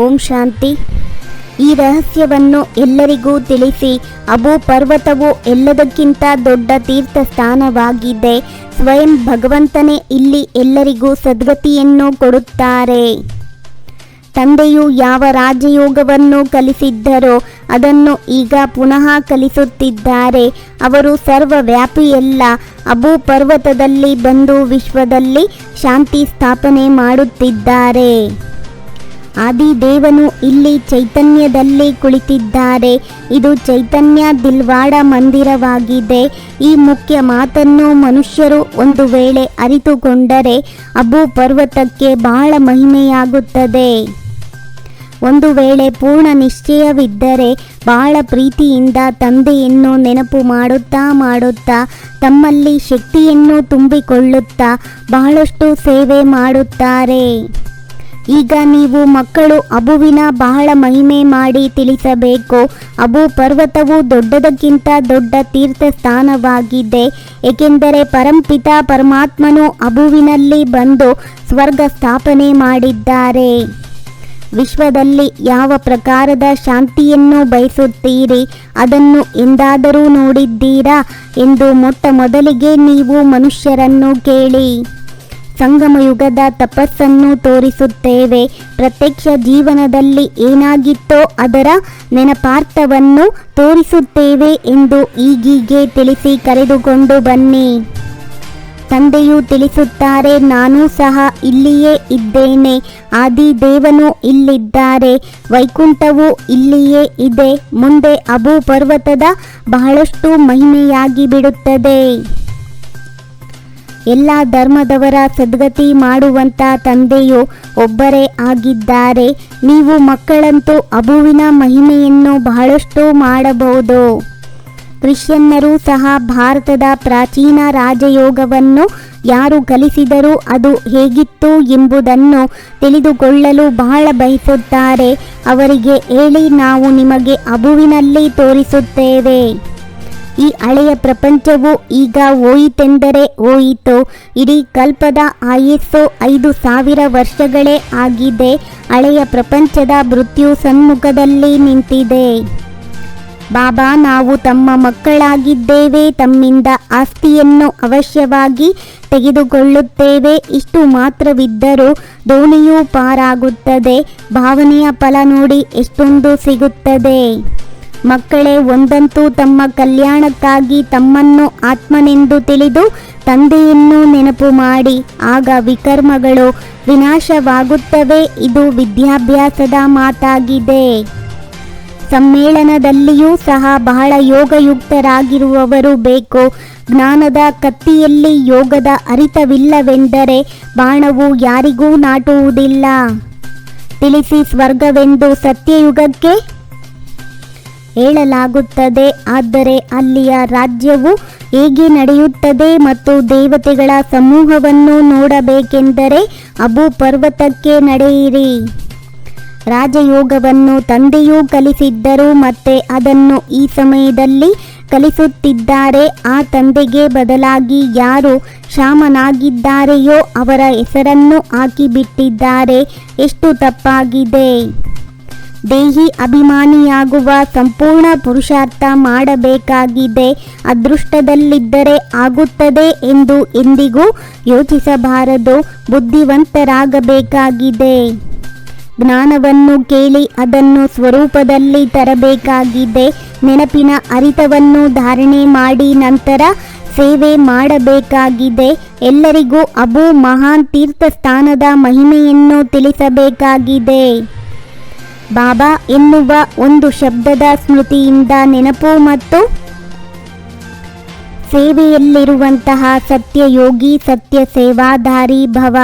ಓಂ ಶಾಂತಿ. ಈ ರಹಸ್ಯವನ್ನು ಎಲ್ಲರಿಗೂ ತಿಳಿಸಿ. ಅಬು ಪರ್ವತವು ಎಲ್ಲದಕ್ಕಿಂತ ದೊಡ್ಡ ತೀರ್ಥ ಸ್ಥಾನವಾಗಿದೆ. ಸ್ವಯಂ ಭಗವಂತನೇ ಇಲ್ಲಿ ಎಲ್ಲರಿಗೂ ಸದ್ಗತಿಯನ್ನು ಕೊಡುತ್ತಾರೆ. ತಂದೆಯು ಯಾವ ರಾಜಯೋಗವನ್ನು ಕಲಿಸಿದ್ದರೋ ಅದನ್ನು ಈಗ ಪುನಃ ಕಲಿಸುತ್ತಿದ್ದಾರೆ. ಅವರು ಸರ್ವವ್ಯಾಪಿಯಲ್ಲ. ಅಬು ಪರ್ವತದಲ್ಲಿ ಬಂದು ವಿಶ್ವದಲ್ಲಿ ಶಾಂತಿ ಸ್ಥಾಪನೆ ಮಾಡುತ್ತಿದ್ದಾರೆ. ಆದಿದೇವನು ಇಲ್ಲಿ ಚೈತನ್ಯದಲ್ಲಿ ಕುಳಿತಿದ್ದಾರೆ. ಇದು ಚೈತನ್ಯ ದಿಲ್ವಾಡ ಮಂದಿರವಾಗಿದೆ. ಈ ಮುಖ್ಯ ಮಾತನ್ನು ಮನುಷ್ಯರು ಒಂದು ವೇಳೆ ಅರಿತುಕೊಂಡರೆ ಅಬು ಪರ್ವತಕ್ಕೆ ಬಹಳ ಮಹಿಮೆಯಾಗುತ್ತದೆ. ಒಂದು ವೇಳೆ ಪೂರ್ಣ ನಿಶ್ಚಯವಿದ್ದರೆ ಬಹಳ ಪ್ರೀತಿಯಿಂದ ತಂದೆಯನ್ನು ನೆನಪು ಮಾಡುತ್ತಾ ತಮ್ಮಲ್ಲಿ ಶಕ್ತಿಯನ್ನು ತುಂಬಿಕೊಳ್ಳುತ್ತಾ ಬಹಳಷ್ಟು ಸೇವೆ ಮಾಡುತ್ತಾರೆ. ಈಗ ನೀವು ಮಕ್ಕಳು ಅಬುವಿನ ಬಹಳ ಮಹಿಮೆ ಮಾಡಿ ತಿಳಿಸಬೇಕು. ಅಬು ಪರ್ವತವು ದೊಡ್ಡದಕ್ಕಿಂತ ದೊಡ್ಡ ತೀರ್ಥ ಸ್ಥಾನವಾಗಿದೆ. ಏಕೆಂದರೆ ಪರಂಪಿತ ಪರಮಾತ್ಮನು ಅಬುವಿನಲ್ಲಿ ಬಂದು ಸ್ವರ್ಗ ಸ್ಥಾಪನೆ ಮಾಡಿದ್ದಾರೆ. ವಿಶ್ವದಲ್ಲಿ ಯಾವ ಪ್ರಕಾರದ ಶಾಂತಿಯನ್ನು ಬಯಸುತ್ತೀರಿ, ಅದನ್ನು ಎಂದಾದರೂ ನೋಡಿದ್ದೀರಾ ಎಂದು ಮೊಟ್ಟ ಮೊದಲಿಗೆ ನೀವು ಮನುಷ್ಯರನ್ನು ಕೇಳಿ. ಸಂಗಮಯುಗದ ತಪಸ್ಸನ್ನು ತೋರಿಸುತ್ತೇವೆ. ಪ್ರತ್ಯಕ್ಷ ಜೀವನದಲ್ಲಿ ಏನಾಗಿತ್ತೋ ಅದರ ನೆನಪಾರ್ಥವನ್ನು ತೋರಿಸುತ್ತೇವೆ ಎಂದು ಈಗೀಗೆ ತಿಳಿಸಿ ಕರೆದುಕೊಂಡು ಬನ್ನಿ. ತಂದೆಯು ತಿಳಿಸುತ್ತಾರೆ, ನಾನು ಸಹ ಇಲ್ಲಿಯೇ ಇದ್ದೇನೆ. ಆದಿದೇವನು ಇಲ್ಲಿದ್ದಾರೆ. ವೈಕುಂಠವು ಇಲ್ಲಿಯೇ ಇದೆ. ಮುಂದೆ ಅಬು ಪರ್ವತದ ಬಹಳಷ್ಟು ಮಹಿಮೆಯಾಗಿ ಬಿಡುತ್ತದೆ. ಎಲ್ಲ ಧರ್ಮದವರ ಸದ್ಗತಿ ಮಾಡುವಂಥ ತಂದೆಯು ಒಬ್ಬರೇ ಆಗಿದ್ದಾರೆ. ನೀವು ಮಕ್ಕಳಂತೂ ಅಬುವಿನ ಮಹಿಮೆಯನ್ನು ಬಹಳಷ್ಟು ಮಾಡಬಹುದು. ಕ್ರಿಶ್ಚಿಯನ್ನರು ಸಹ ಭಾರತದ ಪ್ರಾಚೀನ ರಾಜಯೋಗವನ್ನು ಯಾರು ಕಲಿಸಿದರೂ ಅದು ಹೇಗಿತ್ತು ಎಂಬುದನ್ನು ತಿಳಿದುಕೊಳ್ಳಲು ಬಹಳ ಬಯಸುತ್ತಾರೆ. ಅವರಿಗೆ ಹೇಳಿ, ನಾವು ನಿಮಗೆ ಅಬುವಿನಲ್ಲಿ ತೋರಿಸುತ್ತೇವೆ. ಈ ಹಳೆಯ ಪ್ರಪಂಚವು ಈಗ ಹೋಯಿತೆಂದರೆ ಹೋಯಿತು. ಇಡೀ ಕಲ್ಪದ ಆಯಸ್ಸು 5000 ವರ್ಷಗಳೇ ಆಗಿದೆ. ಹಳೆಯ ಪ್ರಪಂಚದ ಮೃತ್ಯು ಸನ್ಮುಖದಲ್ಲಿ ನಿಂತಿದೆ. ಬಾಬಾ, ನಾವು ತಮ್ಮ ಮಕ್ಕಳಾಗಿದ್ದೇವೆ. ತಮ್ಮಿಂದ ಆಸ್ತಿಯನ್ನು ಅವಶ್ಯವಾಗಿ ತೆಗೆದುಕೊಳ್ಳುತ್ತೇವೆ. ಇಷ್ಟು ಮಾತ್ರವಿದ್ದರೂ ದೋಣಿಯು ಪಾರಾಗುತ್ತದೆ. ಭಾವನೆಯ ಫಲ ನೋಡಿ ಎಷ್ಟೊಂದು ಸಿಗುತ್ತದೆ. ಮಕ್ಕಳೇ, ಒಂದಂತೂ ತಮ್ಮ ಕಲ್ಯಾಣಕ್ಕಾಗಿ ತಮ್ಮನ್ನು ಆತ್ಮನೆಂದು ತಿಳಿದು ತಂದೆಯನ್ನು ನೆನಪು ಮಾಡಿ. ಆಗ ವಿಕರ್ಮಗಳು ವಿನಾಶವಾಗುತ್ತವೆ. ಇದು ವಿದ್ಯಾಭ್ಯಾಸದ ಮಾತಾಗಿದೆ. ಸಮ್ಮೇಳನದಲ್ಲಿಯೂ ಸಹ ಬಹಳ ಯೋಗಯುಕ್ತರಾಗಿರುವವರು ಬೇಕು. ಜ್ಞಾನದ ಕತ್ತಿಯಲ್ಲಿ ಯೋಗದ ಅರಿತವಿಲ್ಲವೆಂದರೆ ಬಾಣವು ಯಾರಿಗೂ ನಾಟುವುದಿಲ್ಲ. ತಿಳಿಸಿ, ಸ್ವರ್ಗವೆಂದು ಸತ್ಯಯುಗಕ್ಕೆ ಹೇಳಲಾಗುತ್ತದೆ. ಆದರೆ ಅಲ್ಲಿಯ ರಾಜ್ಯವು ಹೇಗೆ ನಡೆಯುತ್ತದೆ ಮತ್ತು ದೇವತೆಗಳ ಸಮೂಹವನ್ನು ನೋಡಬೇಕೆಂದರೆ ಅಬು ಪರ್ವತಕ್ಕೆ ನಡೆಯಿರಿ. ರಾಜಯೋಗವನ್ನು ತಂದೆಯೂ ಕಲಿಸಿದ್ದರು ಮತ್ತೆ ಅದನ್ನು ಈ ಸಮಯದಲ್ಲಿ ಕಲಿಸುತ್ತಿದ್ದಾರೆ. ಆ ತಂದೆಗೆ ಬದಲಾಗಿ ಯಾರು ಶಾಮನಾಗಿದ್ದಾರೆಯೋ ಅವರ ಹೆಸರನ್ನು ಹಾಕಿಬಿಟ್ಟಿದ್ದಾರೆ. ಎಷ್ಟು ತಪ್ಪಾಗಿದೆ. ದೇಹಿ ಅಭಿಮಾನಿಯಾಗುವ ಸಂಪೂರ್ಣ ಪುರುಷಾರ್ಥ ಮಾಡಬೇಕಾಗಿದೆ. ಅದೃಷ್ಟದಲ್ಲಿದ್ದರೆ ಆಗುತ್ತದೆ ಎಂದು ಎಂದಿಗೂ ಯೋಚಿಸಬಾರದು. ಬುದ್ಧಿವಂತರಾಗಬೇಕಾಗಿದೆ. ಜ್ಞಾನವನ್ನು ಕೇಳಿ ಅದನ್ನು ಸ್ವರೂಪದಲ್ಲಿ ತರಬೇಕಾಗಿದೆ. ನೆನಪಿನ ಅರಿತವನ್ನು ಧಾರಣೆ ಮಾಡಿ ನಂತರ ಸೇವೆ ಮಾಡಬೇಕಾಗಿದೆ. ಎಲ್ಲರಿಗೂ ಅಬು ಮಹಾನ್ ತೀರ್ಥ ಸ್ಥಾನದ ಮಹಿಮೆಯನ್ನು ತಿಳಿಸಬೇಕಾಗಿದೆ. ಬಾಬಾ ಎನ್ನುವ ಒಂದು ಶಬ್ದದ ಸ್ಮೃತಿಯಿಂದ ನೆನಪು ಮತ್ತು ಸೇವೆಯಲ್ಲಿರುವಂತಹ ಸತ್ಯಯೋಗಿ, ಸತ್ಯ ಸೇವಾಧಾರಿ ಭವ.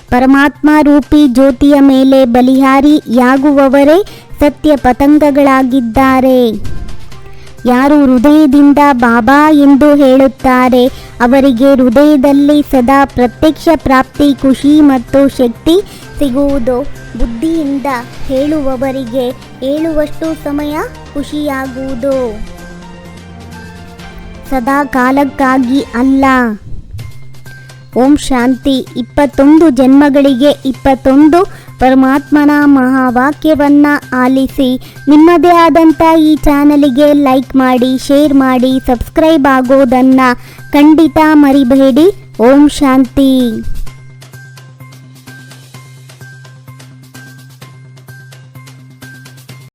ಪರಮಾತ್ಮ ರೂಪಿ ಜ್ಯೋತಿಯ ಮೇಲೆ ಬಲಿಹಾರಿಯಾಗುವವರೇ ಸತ್ಯ ಪತಂಗಗಳಾಗಿದ್ದಾರೆ. ಯಾರು ಹೃದಯದಿಂದ ಬಾಬಾ ಎಂದು ಹೇಳುತ್ತಾರೆ ಅವರಿಗೆ ಹೃದಯದಲ್ಲಿ ಸದಾ ಪ್ರತ್ಯಕ್ಷ ಪ್ರಾಪ್ತಿ, ಖುಷಿ ಮತ್ತು ಶಕ್ತಿ ಸಿಗುವುದು. ಬುದ್ಧಿಯಿಂದ ಹೇಳುವವರಿಗೆ ಹೇಳುವಷ್ಟು ಸಮಯ ಖುಷಿಯಾಗುವುದು. ಸದಾ ಕಾಲಕ್ಕಾಗಿ ಅಲ್ಲ. ಓಂ ಶಾಂತಿ. 21 ಜನ್ಮಗಳಿಗೆ 21 ಪರಮಾತ್ಮನ ಮಹಾವಾಕ್ಯವನ್ನು ಆಲಿಸಿ ನಿಮ್ಮದೇ ಆದಂಥ ಈ ಚಾನಲಿಗೆ ಲೈಕ್ ಮಾಡಿ, ಶೇರ್ ಮಾಡಿ, ಸಬ್ಸ್ಕ್ರೈಬ್ ಆಗೋದನ್ನು ಖಂಡಿತ ಮರಿಬೇಡಿ. ಓಂ ಶಾಂತಿ.